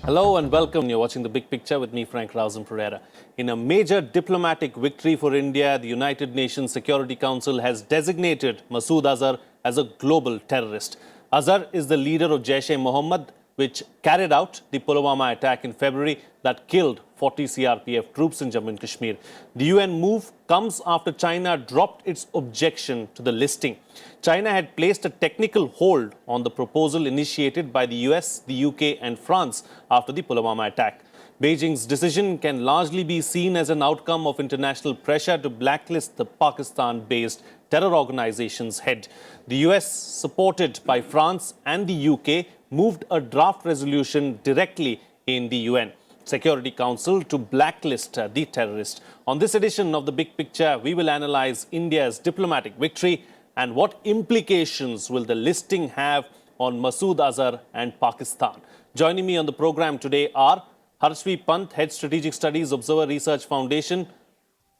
Hello and welcome. You're watching The Big Picture with me, Frank Pereira. In a major diplomatic victory for India, the United Nations Security Council has designated Masood Azhar as a global terrorist. Azhar is the leader of Jaish-e-Mohammad, which carried out the Pulwama attack in February that killed 40 CRPF troops in Jammu and Kashmir. The UN move comes after China dropped its objection to the listing. China had placed a technical hold on the proposal initiated by the US, the UK and France after the Pulwama attack. Beijing's decision can largely be seen as an outcome of international pressure to blacklist the Pakistan-based terror organization's head. The US, supported by France and the UK, moved a draft resolution directly in the UN Security Council to blacklist the terrorist. On this edition of The Big Picture, we will analyze India's diplomatic victory and what implications will the listing have on Masood Azhar and Pakistan. Joining me on the program today are Harshvi Pant, Head Strategic Studies, Observer Research Foundation,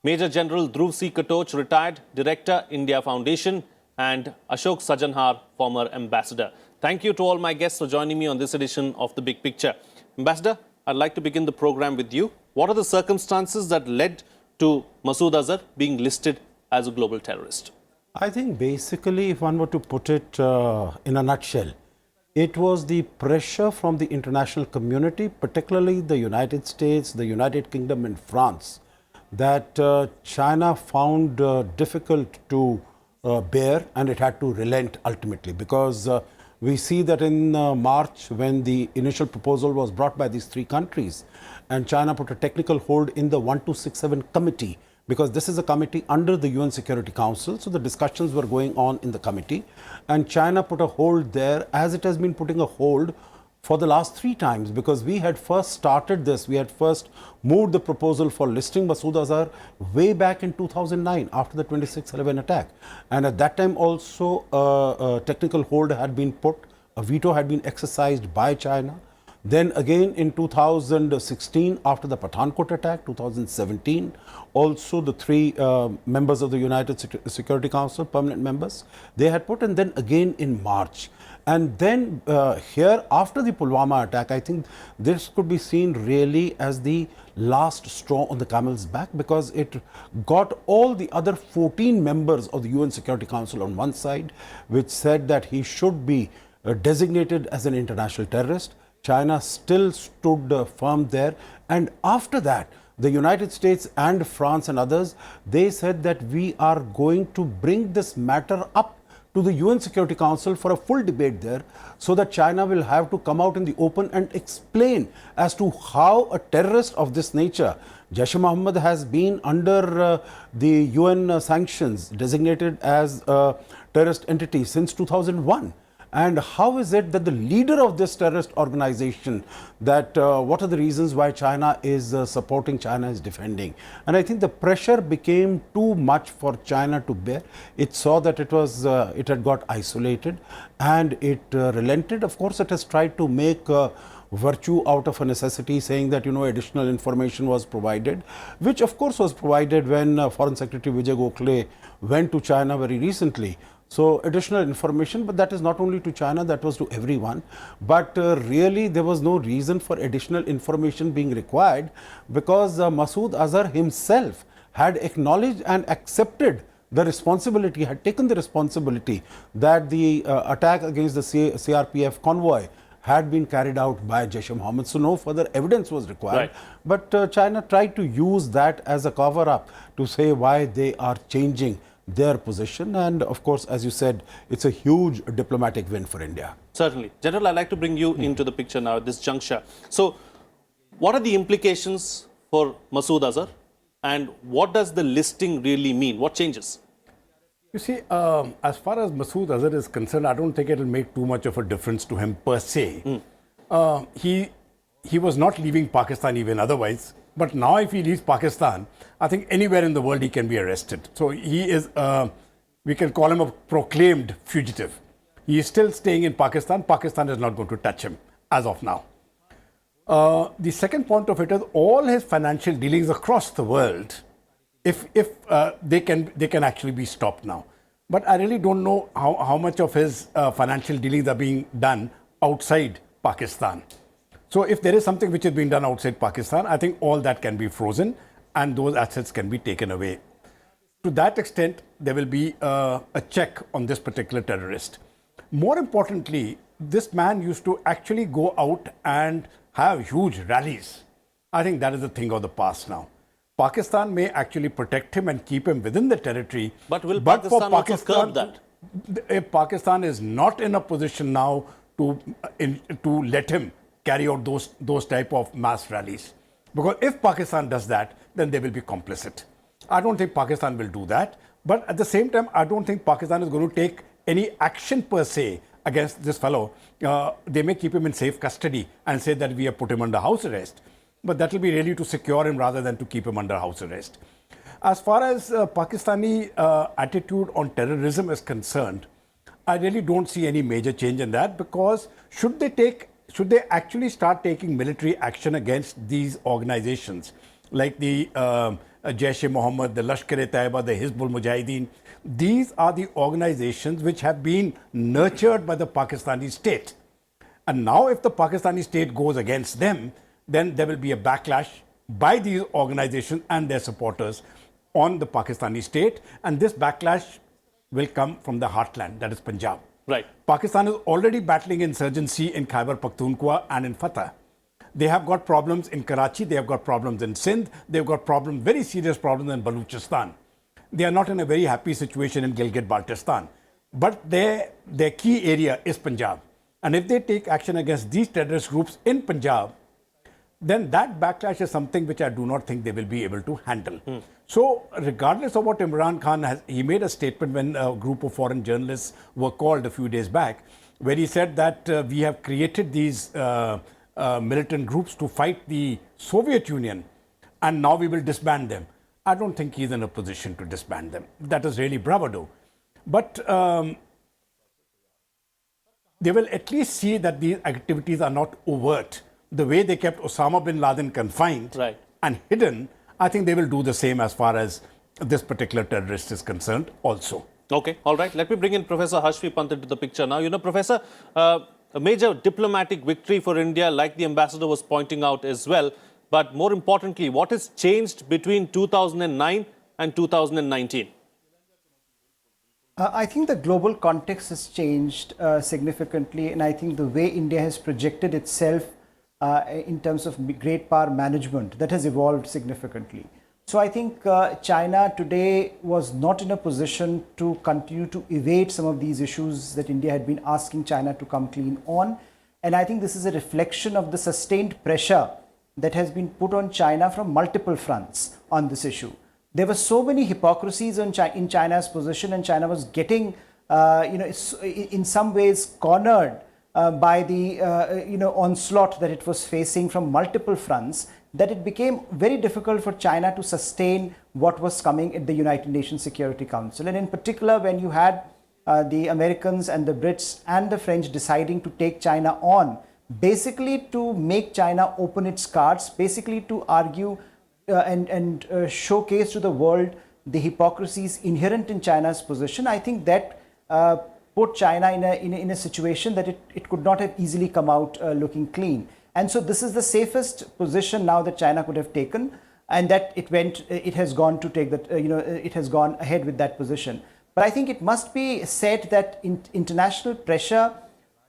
Major General Dhruv C. Katoch, Retired Director, India Foundation, and Ashok Sajanhar, former Ambassador. Thank you to all my guests for joining me on this edition of The Big Picture. Ambassador, I'd like to begin the program with you. What are the circumstances that led to Masood Azhar being listed as a global terrorist? I think basically, if one were to put it in a nutshell, it was the pressure from the international community, particularly the United States, the United Kingdom and France, that China found difficult to bear, and it had to relent ultimately, because we see that in March, when the initial proposal was brought by these three countries, and China put a technical hold in the 1267 committee, because this is a committee under the UN Security Council, so the discussions were going on in the committee, and China put a hold there, as it has been putting a hold for the last three times, because we had first started this, we had first moved the proposal for listing Masood Azhar way back in 2009 after the 26/11 attack. And at that time also a technical hold had been put, a veto had been exercised by China. Then again in 2016 after the Pathankot attack, 2017, also the three members of the United Security Council, permanent members, they had put, and then again in March. And then here, after the Pulwama attack, I think this could be seen really as the last straw on the camel's back, because it got all the other 14 members of the UN Security Council on one side, which said that he should be designated as an international terrorist. China still stood firm there. And after that, the United States and France and others, they said that we are going to bring this matter up to the UN Security Council for a full debate there, so that China will have to come out in the open and explain as to how a terrorist of this nature, Jaish-e-Mohammad has been under the UN sanctions, designated as a terrorist entity since 2001. And how is it that the leader of this terrorist organization, that what are the reasons why China is supporting, China is defending? And I think the pressure became too much for China to bear. It saw that it had got isolated, and it relented. Of course, it has tried to make virtue out of a necessity, saying that, additional information was provided, which of course was provided when Foreign Secretary Vijay Gokhale went to China very recently. So additional information, but that is not only to China, that was to everyone. But really there was no reason for additional information being required, because Masood Azhar himself had acknowledged and accepted the responsibility, had taken the responsibility that the attack against the CRPF convoy had been carried out by Jaish-e-Mohammad. So no further evidence was required. Right. But China tried to use that as a cover-up to say why they are changing their position. And of course, as you said, it's a huge diplomatic win for India. Certainly. General, I'd like to bring you into the picture now at this juncture. So what are the implications for Masood Azhar, and what does the listing really mean? What changes? You see, as far as Masood Azhar is concerned, I don't think it will make too much of a difference to him per se. He was not leaving Pakistan even otherwise. But now if he leaves Pakistan, I think anywhere in the world he can be arrested. So he is, we can call him a proclaimed fugitive. He is still staying in Pakistan. Pakistan is not going to touch him as of now. The second point of it is all his financial dealings across the world, if they can actually be stopped now. But I really don't know how much of his financial dealings are being done outside Pakistan. So if there is something which is being done outside Pakistan, I think all that can be frozen and those assets can be taken away. To that extent, there will be a check on this particular terrorist. More importantly, this man used to actually go out and have huge rallies. I think that is a thing of the past now. Pakistan may actually protect him and keep him within the territory. But will Pakistan also curb that? Pakistan is not in a position now to let him carry out those type of mass rallies. Because if Pakistan does that, then they will be complicit. I don't think Pakistan will do that. But at the same time, I don't think Pakistan is going to take any action per se against this fellow. They may keep him in safe custody and say that we have put him under house arrest. But that will be really to secure him rather than to keep him under house arrest. As far as Pakistani attitude on terrorism is concerned, I really don't see any major change in that, because should they actually start taking military action against these organizations like the Jaish-e-Mohammad, the Lashkar-e-Taiba, the Hizbul Mujahideen, these are the organizations which have been nurtured by the Pakistani state. And now if the Pakistani state goes against them, then there will be a backlash by these organizations and their supporters on the Pakistani state. And this backlash will come from the heartland, that is Punjab. Right. Pakistan is already battling insurgency in Khyber Pakhtunkhwa and in Fatah. They have got problems in Karachi, they have got problems in Sindh, they've got problems, very serious problems in Baluchistan. They are not in a very happy situation in Gilgit-Baltistan. But their key area is Punjab. And if they take action against these terrorist groups in Punjab, then that backlash is something which I do not think they will be able to handle. So regardless of what Imran Khan has, he made a statement when a group of foreign journalists were called a few days back, where he said that we have created these militant groups to fight the Soviet Union and now we will disband them. I don't think he's in a position to disband them. That is really bravado. But they will at least see that these activities are not overt. The way they kept Osama bin Laden confined and hidden, I think they will do the same as far as this particular terrorist is concerned also. Okay, all right. Let me bring in Professor Harshvi Pant into the picture now. You know, Professor, a major diplomatic victory for India, like the ambassador was pointing out as well. But more importantly, what has changed between 2009 and 2019? I think the global context has changed significantly, and I think the way India has projected itself in terms of great power management, that has evolved significantly. So I think China today was not in a position to continue to evade some of these issues that India had been asking China to come clean on. And I think this is a reflection of the sustained pressure that has been put on China from multiple fronts on this issue. There were so many hypocrisies in China's position, and China was getting, in some ways cornered by the onslaught that it was facing from multiple fronts, that it became very difficult for China to sustain what was coming at the United Nations Security Council. And in particular, when you had the Americans and the Brits and the French deciding to take China on, basically to make China open its cards, basically to argue and showcase to the world the hypocrisies inherent in China's position, I think that put China in a situation that it could not have easily come out looking clean. And so this is the safest position now that China could have taken, and that it has gone to take that, it has gone ahead with that position. But I think it must be said that international pressure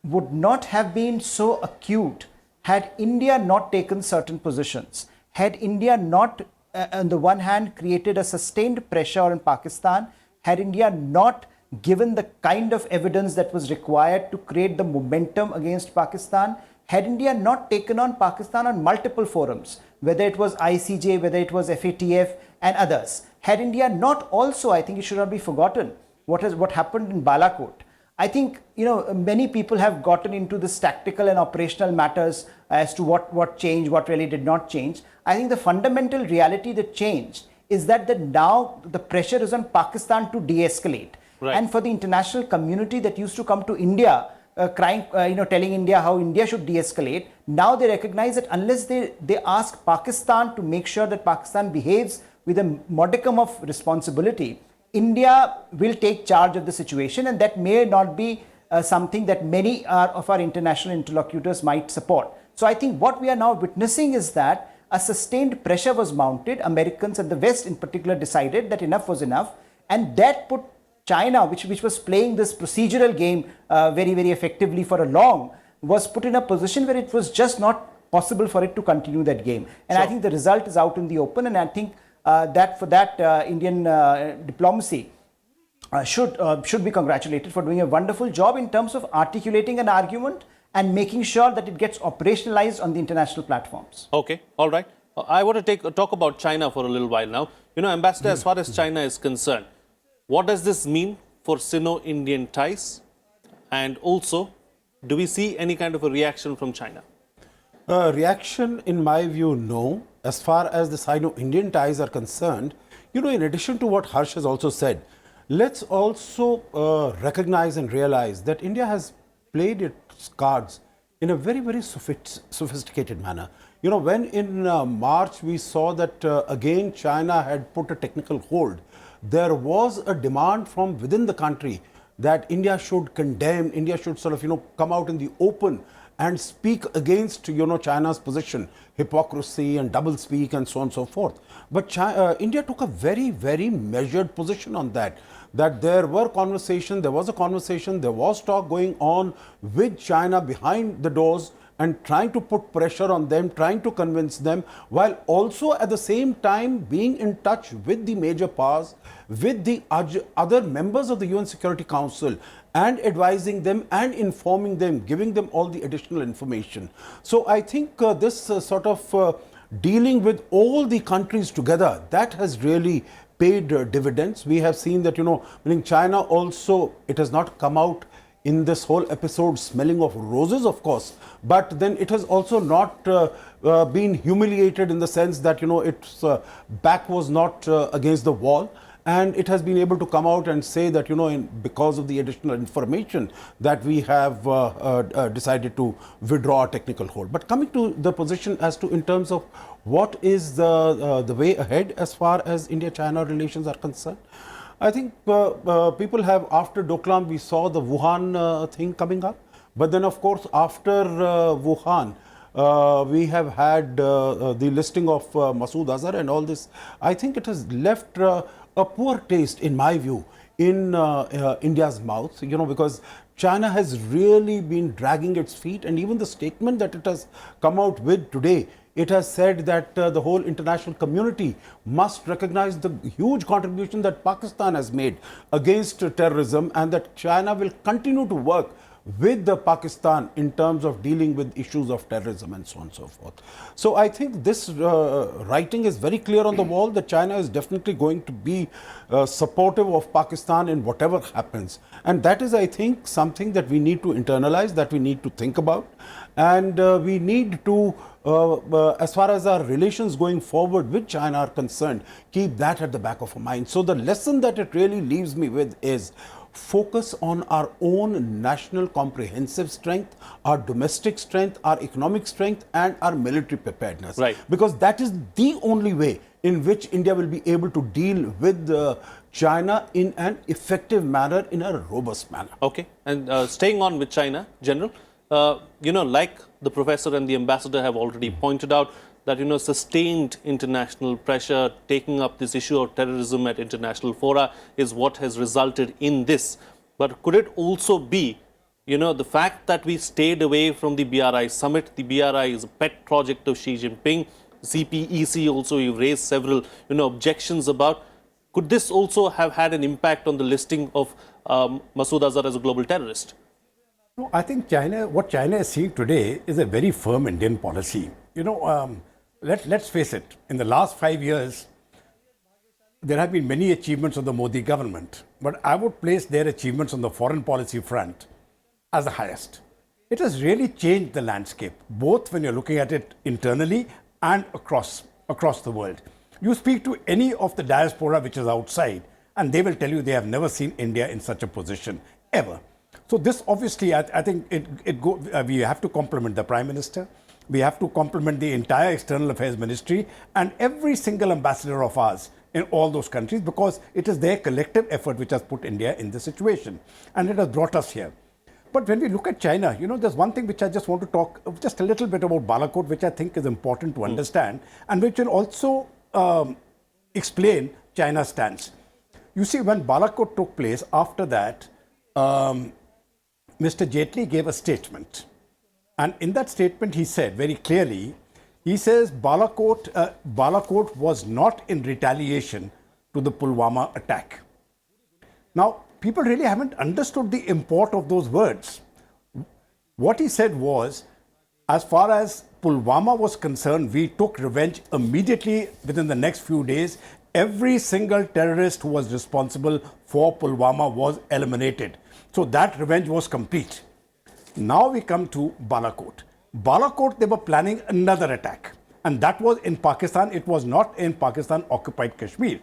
would not have been so acute had India not taken certain positions. Had India not, on the one hand, created a sustained pressure on Pakistan, had India not given the kind of evidence that was required to create the momentum against Pakistan, had India not taken on Pakistan on multiple forums, whether it was ICJ, whether it was FATF and others, had India not also, I think it should not be forgotten, what happened in Balakot. I think, many people have gotten into this tactical and operational matters as to what changed, what really did not change. I think the fundamental reality that changed is that now the pressure is on Pakistan to de-escalate. Right. And for the international community that used to come to India, crying, telling India how India should de-escalate, now they recognize that unless they ask Pakistan to make sure that Pakistan behaves with a modicum of responsibility, India will take charge of the situation, and that may not be something that many of our international interlocutors might support. So I think what we are now witnessing is that a sustained pressure was mounted. Americans and the West in particular decided that enough was enough, and that put China, which was playing this procedural game very, very effectively for a long, was put in a position where it was just not possible for it to continue that game. And I think the result is out in the open, and I think that for that Indian diplomacy should be congratulated for doing a wonderful job in terms of articulating an argument and making sure that it gets operationalized on the international platforms. Okay, all right. I want to talk about China for a little while now. You know, Ambassador, as far as China is concerned, what does this mean for Sino-Indian ties? And also, do we see any kind of a reaction from China? Reaction, in my view, no. As far as the Sino-Indian ties are concerned, you know, in addition to what Harsh has also said, let's also recognize and realize that India has played its cards in a very, very sophisticated manner. You know, when in March we saw that again China had put a technical hold, there was a demand from within the country that India should condemn, India should sort of, you know, come out in the open and speak against, you know, China's position, hypocrisy and doublespeak and so on and so forth. But India took a very, very measured position on that. That there were conversations, there was a conversation, there was talk going on with China behind the doors and trying to put pressure on them, trying to convince them, while also at the same time being in touch with the major powers, with the other members of the UN Security Council, and advising them and informing them, giving them all the additional information. So I think this sort of dealing with all the countries together, that has really paid dividends. We have seen that, you know, meaning China also, it has not come out in this whole episode smelling of roses, of course, but then it has also not been humiliated in the sense that, you know, its back was not against the wall. And it has been able to come out and say that, you know, because of the additional information that we have decided to withdraw our technical hold. But coming to the position as to in terms of what is the way ahead as far as India-China relations are concerned, I think people have, after Doklam, we saw the Wuhan thing coming up. But then, of course, after Wuhan, we have had the listing of Masood Azhar and all this. I think it has left a poor taste, in my view, in India's mouth, you know, because China has really been dragging its feet, and even the statement that it has come out with today, it has said that the whole international community must recognize the huge contribution that Pakistan has made against terrorism, and that China will continue to work with the Pakistan in terms of dealing with issues of terrorism and so on and so forth. So I think this writing is very clear on the wall that China is definitely going to be supportive of Pakistan in whatever happens. And that is, I think, something that we need to internalize, that we need to think about. And we need to, as far as our relations going forward with China are concerned, keep that at the back of our mind. So the lesson that it really leaves me with is focus on our own national comprehensive strength, our domestic strength, our economic strength, and our military preparedness. Right. Because that is the only way in which India will be able to deal with China in an effective manner, in a robust manner. Okay. And staying on with China, General, you know, like the Professor and the Ambassador have already pointed out, that, you know, sustained international pressure, taking up this issue of terrorism at international fora is what has resulted in this. But could it also be, you know, the fact that we stayed away from the BRI summit? The BRI is a pet project of Xi Jinping. CPEC also, you've raised several, you know, objections about. Could this also have had an impact on the listing of Masood Azhar as a global terrorist? No, I think what China is seeing today is a very firm Indian policy. You know, let's face it, in the last 5 years, there have been many achievements of the Modi government, but I would place their achievements on the foreign policy front as the highest. It has really changed the landscape, both when you're looking at it internally and across the world. You speak to any of the diaspora which is outside, and they will tell you they have never seen India in such a position, ever. So this obviously, I think we have to compliment the Prime Minister. We have to compliment the entire External Affairs Ministry and every single ambassador of ours in all those countries, because it is their collective effort which has put India in this situation, and it has brought us here. But when we look at China, there's one thing which I just want to talk just a little bit about Balakot, which I think is important to understand, and which will also explain China's stance. You see, when Balakot took place, after that, Mr. Jaitley gave a statement. And in that statement, he said very clearly, he says Balakot was not in retaliation to the Pulwama attack. Now, people really haven't understood the import of those words. What he said was, as far as Pulwama was concerned, we took revenge immediately within the next few days. Every single terrorist who was responsible for Pulwama was eliminated. So that revenge was complete. Now we come to Balakot. Balakot, they were planning another attack. And that was in Pakistan. It was not in Pakistan-occupied Kashmir.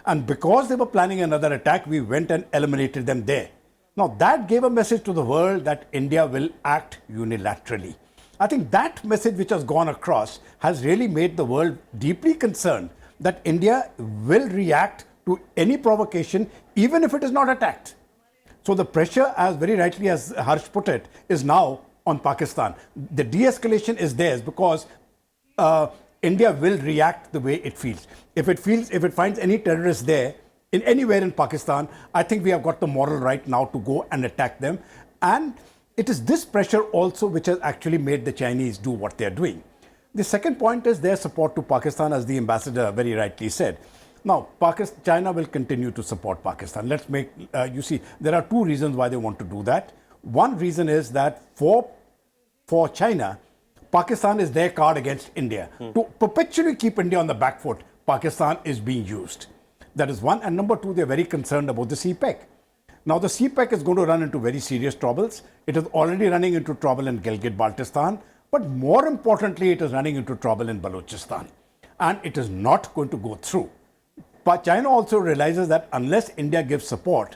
And because they were planning another attack, we went and eliminated them there. Now that gave a message to the world that India will act unilaterally. I think that message which has gone across has really made the world deeply concerned that India will react to any provocation, even if it is not attacked. So the pressure, as very rightly as Harsh put it, is now on Pakistan. The de-escalation is theirs because India will react the way it feels. If it finds any terrorists there, in anywhere in Pakistan, I think we have got the moral right now to go and attack them. And it is this pressure also which has actually made the Chinese do what they are doing. The second point is their support to Pakistan, as the ambassador very rightly said. Now, China will continue to support Pakistan. Let's make, you see, there are two reasons why they want to do that. One reason is that for China, Pakistan is their card against India. To perpetually keep India on the back foot, Pakistan is being used. That is one. And number two, they're very concerned about the CPEC. Now, the CPEC is going to run into very serious troubles. It is already running into trouble in Gilgit-Baltistan. But more importantly, it is running into trouble in Balochistan. And it is not going to go through. But China also realizes that unless India gives support,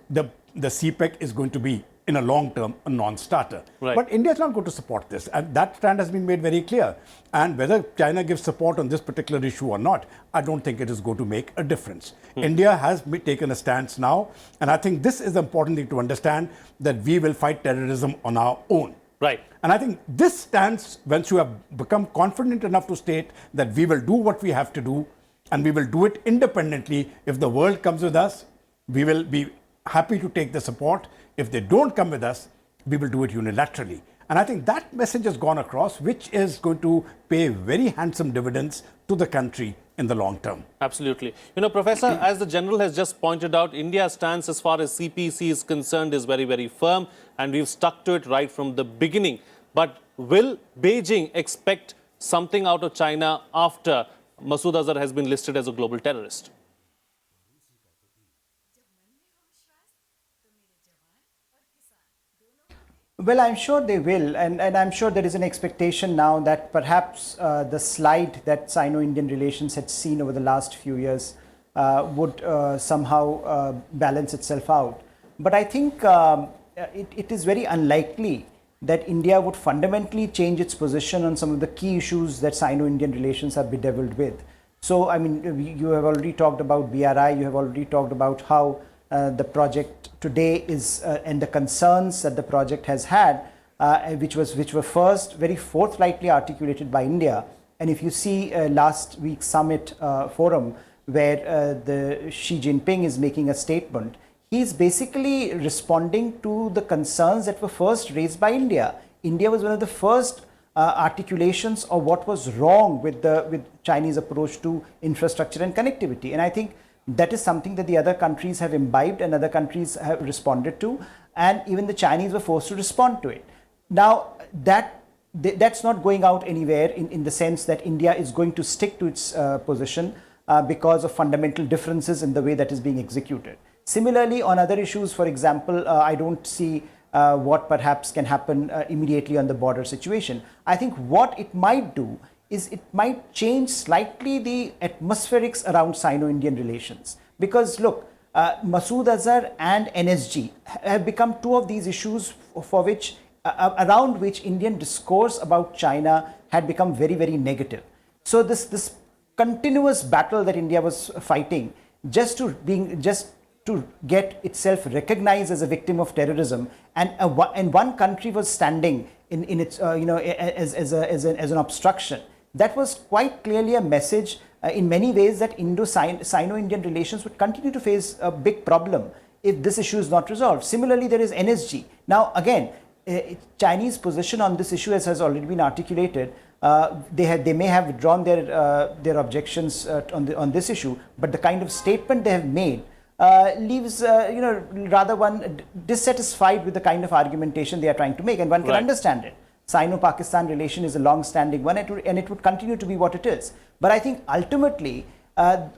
the CPEC is going to be, in a long term, a non-starter. Right. But India is not going to support this. And that stand has been made very clear. And whether China gives support on this particular issue or not, I don't think it is going to make a difference. India has taken a stance now. And I think this is the important thing to understand, that we will fight terrorism on our own. Right. And I think this stance, once you have become confident enough to state that we will do what we have to do, and we will do it independently. If the world comes with us, we will be happy to take the support. If they don't come with us, we will do it unilaterally. And I think that message has gone across, which is going to pay very handsome dividends to the country in the long term. Absolutely. Professor, as the General has just pointed out, India's stance as far as CPC is concerned is very, very firm, and we've stuck to it right from the beginning. But will Beijing expect something out of China after Masood Azhar has been listed as a global terrorist? Well, I'm sure they will, and I'm sure there is an expectation now that perhaps the slide that Sino-Indian relations had seen over the last few years would somehow balance itself out. But I think it is very unlikely that India would fundamentally change its position on some of the key issues that Sino-Indian relations are bedeviled with. So, I mean, you have already talked about BRI, you have already talked about how the project today is and the concerns that the project has had, which were first very forthrightly articulated by India. And if you see last week's summit forum where the Xi Jinping is making a statement, he's basically responding to the concerns that were first raised by India. India was one of the first articulations of what was wrong with Chinese approach to infrastructure and connectivity. And I think that is something that the other countries have imbibed and other countries have responded to, and even the Chinese were forced to respond to it. Now, that's not going out anywhere in the sense that India is going to stick to its position because of fundamental differences in the way that is being executed. Similarly, on other issues, for example, I don't see what perhaps can happen immediately on the border situation. I think what it might do is it might change slightly the atmospherics around Sino-Indian relations. Because look, Masood Azhar and NSG have become two of these issues for which, around which Indian discourse about China had become very, very negative. So this continuous battle that India was fighting, just to get itself recognized as a victim of terrorism, and one country was standing in its as an obstruction. That was quite clearly a message in many ways that Sino-Indian relations would continue to face a big problem if this issue is not resolved. Similarly, there is NSG. Now, again, Chinese position on this issue, as has already been articulated, they may have withdrawn their objections on this issue, but the kind of statement they have made leaves rather one dissatisfied with the kind of argumentation they are trying to make, and one can understand it. Sino-Pakistan relation is a long-standing one, and it would continue to be what it is. But I think ultimately,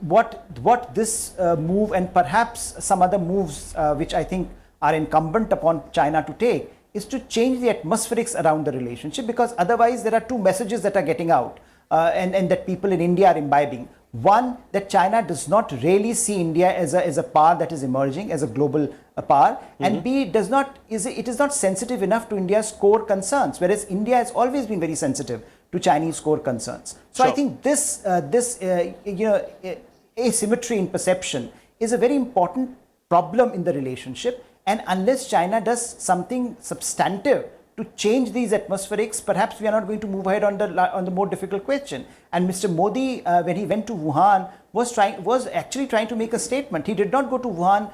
what this move and perhaps some other moves which I think are incumbent upon China to take is to change the atmospherics around the relationship, because otherwise there are two messages that are getting out and that people in India are imbibing. One, that China does not really see India as a power that is emerging, as a global power, and B, it is not sensitive enough to India's core concerns, whereas India has always been very sensitive to Chinese core concerns. So I think this asymmetry in perception is a very important problem in the relationship, and unless China does something substantive to change these atmospherics, perhaps we are not going to move ahead on the more difficult question. And Mr. Modi, when he went to Wuhan, was actually trying to make a statement. He did not go to Wuhan,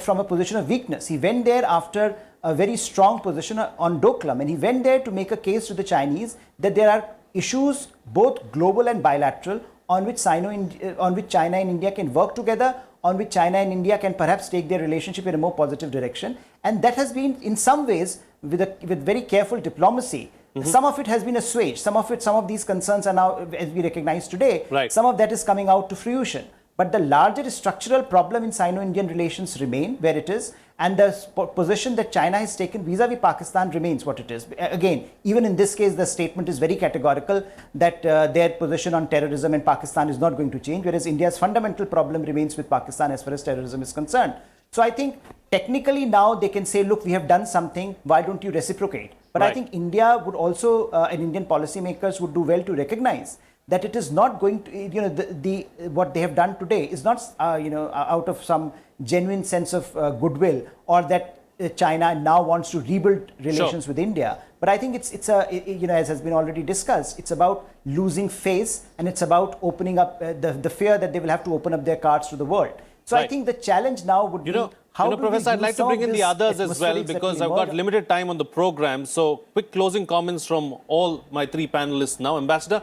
from a position of weakness. He went there after a very strong position on Doklam, and he went there to make a case to the Chinese that there are issues, both global and bilateral, on which China and India can work together, on which China and India can perhaps take their relationship in a more positive direction. And that has been, in some ways, with very careful diplomacy. Some of it has been assuaged. Some of these concerns are now, as we recognize today, some of that is coming out to fruition. But the larger structural problem in Sino-Indian relations remain where it is, and the position that China has taken vis-a-vis Pakistan remains what it is. Again, even in this case, the statement is very categorical that their position on terrorism in Pakistan is not going to change, whereas India's fundamental problem remains with Pakistan as far as terrorism is concerned. So I think technically now they can say, look, we have done something, why don't you reciprocate? But I think India would also, and Indian policymakers would do well to recognize that it is not going to, what they have done today is not, out of some genuine sense of goodwill, or that China now wants to rebuild relations with India. But I think it's as has been already discussed, it's about losing face, and it's about opening up the fear that they will have to open up their cards to the world. So I think the challenge now would be, how do Professor, I'd like to bring in the others as well, because I've got limited time on the program. So quick closing comments from all my three panelists now. Ambassador,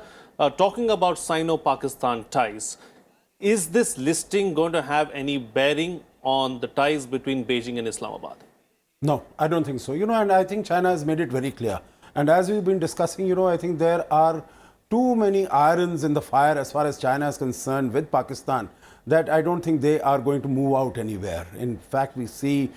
talking about Sino-Pakistan ties, is this listing going to have any bearing on the ties between Beijing and Islamabad? No, I don't think so. And I think China has made it very clear. And as we've been discussing, I think there are too many irons in the fire as far as China is concerned with Pakistan, that I don't think they are going to move out anywhere. In fact, we see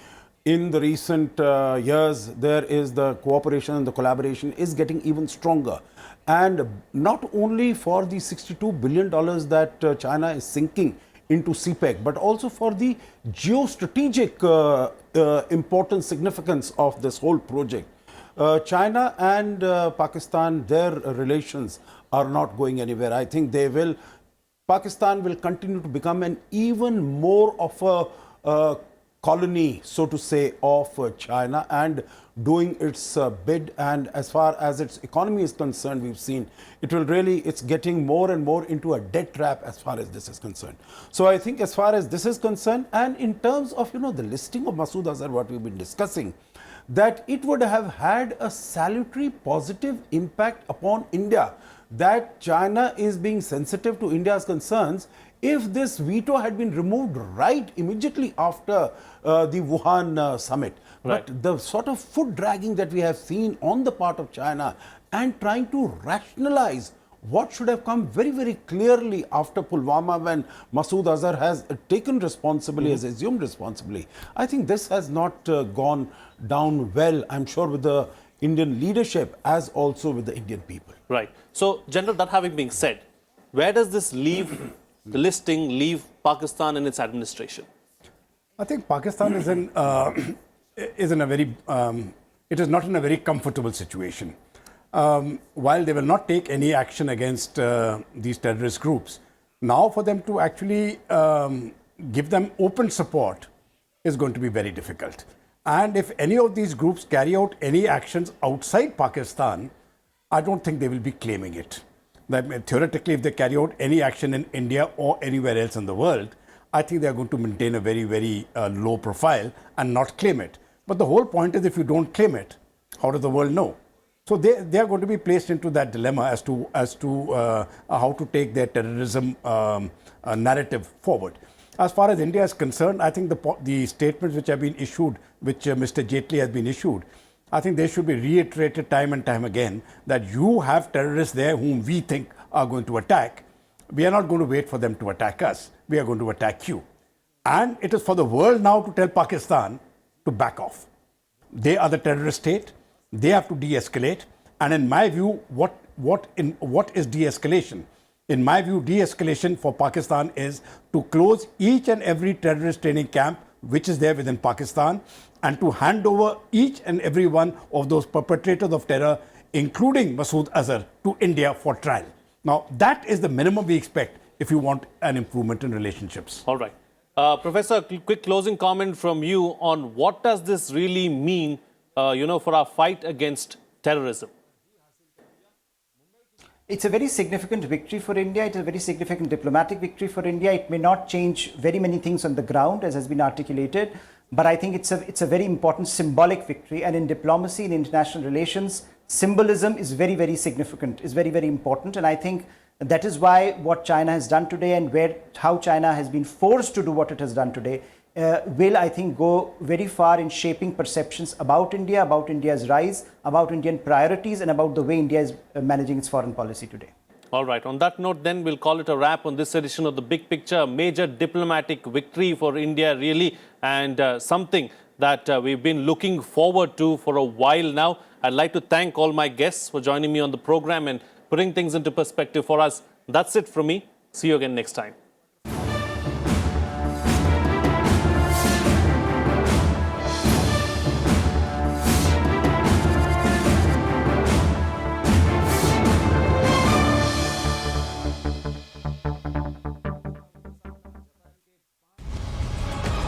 in the recent years, there is the cooperation and the collaboration is getting even stronger. And not only for the $62 billion that China is sinking into CPEC, but also for the geostrategic importance, significance of this whole project. China and Pakistan, their relations are not going anywhere. I think Pakistan will continue to become an even more of a colony, so to say, of China, and doing its bid. And as far as its economy is concerned, we've seen it's getting more and more into a debt trap as far as this is concerned. So I think as far as this is concerned, and in terms of, the listing of Masood Azhar, what we've been discussing, that it would have had a salutary positive impact upon India, that China is being sensitive to India's concerns, if this veto had been removed right immediately after the Wuhan summit. Right. But the sort of foot dragging that we have seen on the part of China, and trying to rationalize what should have come very, very clearly after Pulwama, when Masood Azhar has taken responsibility, has assumed responsibility. I think this has not gone down well, I'm sure, with the Indian leadership as also with the Indian people. Right. So, General, that having been said, where does this leave, the listing leave Pakistan and its administration? I think Pakistan is in a very, it is not in a very comfortable situation. While they will not take any action against these terrorist groups, now for them to actually give them open support is going to be very difficult. And if any of these groups carry out any actions outside Pakistan, I don't think they will be claiming it. That theoretically, if they carry out any action in India or anywhere else in the world, I think they are going to maintain a very, very low profile and not claim it. But the whole point is, if you don't claim it, how does the world know? So they are going to be placed into that dilemma as to how to take their terrorism narrative forward. As far as India is concerned, I think the statements which have been issued, which Mr. Jaitley has been issued, I think they should be reiterated time and time again that you have terrorists there whom we think are going to attack. We are not going to wait for them to attack us. We are going to attack you. And it is for the world now to tell Pakistan to back off. They are the terrorist state. They have to de-escalate. And in my view, what is de-escalation? In my view, de-escalation for Pakistan is to close each and every terrorist training camp which is there within Pakistan, and to hand over each and every one of those perpetrators of terror, including Masood Azhar, to India for trial. Now, that is the minimum we expect if you want an improvement in relationships. All right. Professor, quick closing comment from you on what does this really mean, for our fight against terrorism? It's a very significant victory for India. It is a very significant diplomatic victory for India. It may not change very many things on the ground, as has been articulated, but I think it's a very important symbolic victory. And in diplomacy, in international relations, symbolism is very, very significant, is very, very important. And I think that is why what China has done today and how China has been forced to do what it has done today will, I think, go very far in shaping perceptions about India, about India's rise, about Indian priorities, and about the way India is managing its foreign policy today. All right. On that note, then, we'll call it a wrap on this edition of The Big Picture. A major diplomatic victory for India, really, and something that we've been looking forward to for a while now. I'd like to thank all my guests for joining me on the program and putting things into perspective for us. That's it from me. See you again next time.